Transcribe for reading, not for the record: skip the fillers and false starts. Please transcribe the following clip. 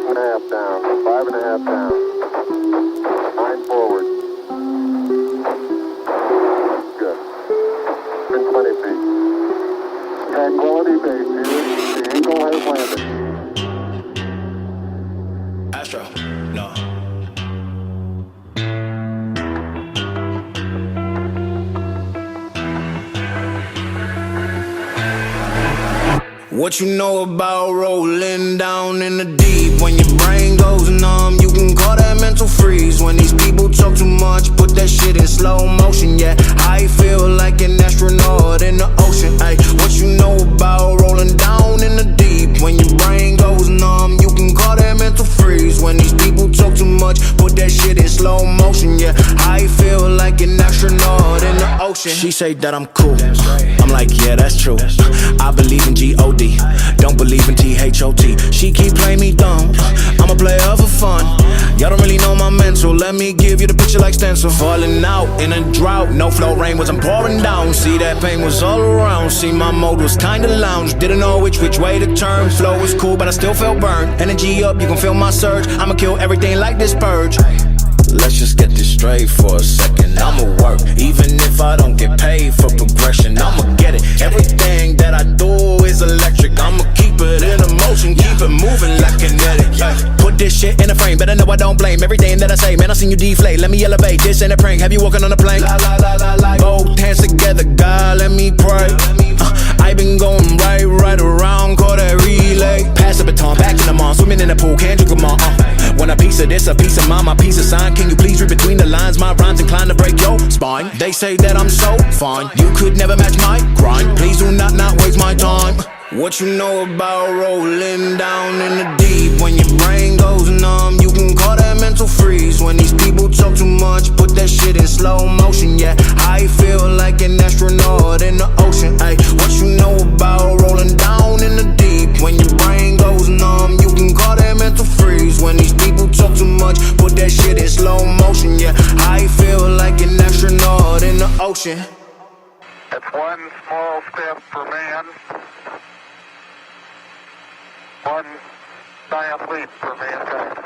6.5 down, 5.5 down, 9 forward. Good. 20 feet. Tranquility Base here. The Eagle has landed. Astro, no. What you know about rolling down in the deep? When your brain goes numb, you can call that mental freeze. When these people talk too much, put that shit in slow motion. Yeah, I feel like an astronaut in the ocean. Ay, what you know about rolling down in the deep? When your brain goes numb, you can call that mental freeze. When these people talk too much, put that shit in slow motion. Yeah, I feel like an astronaut in the ocean. She say that I'm cool, I'm like, yeah, that's true. I believe in G-O-D, don't believe in T-H-O-T. She keep playing me dumb, I'm a player for fun. Y'all don't really know my mental, let me give you the picture like stencil. Falling out in a drought, no flow, rain wasn't pouring down. See, that pain was all around, see, my mode was kinda lounge. Didn't know which way to turn, flow was cool but I still felt burned. Energy up, you can feel my surge, I'ma kill everything like this purge. Let's just get this straight for a second. I'ma work, even if I don't get paid for progression. I'ma get it, everything that I do is electric. I'ma keep it in motion, keep it moving like kinetic. Put this shit in a frame, better know I don't blame everything that I say. Man, I seen you deflate, let me elevate. This ain't a prank, have you walking on a plane? Both hands together, God, let me pray. I been going right around, call that relay. Pass the baton, back in the mall, swimming in the pool, can't drink them all. Want a piece of this, a piece of mine, my piece of sign. Can you please read between the lines? My rhymes inclined to break your spine. They say that I'm so fine, you could never match my grind. Please do not waste my time. What you know about rolling down in the deep? When your brain goes numb, you can call that mental freeze. When these people talk too much, put that shit in slow motion. Yeah, I feel like an astronaut in the ocean. Ay, what you know about rolling down in the deep? When your brain goes numb, you can call that mental freeze. When these people talk too much, put that shit in slow motion. Yeah, I feel like an astronaut in the ocean. It's one small step for man, one giant leap for mankind.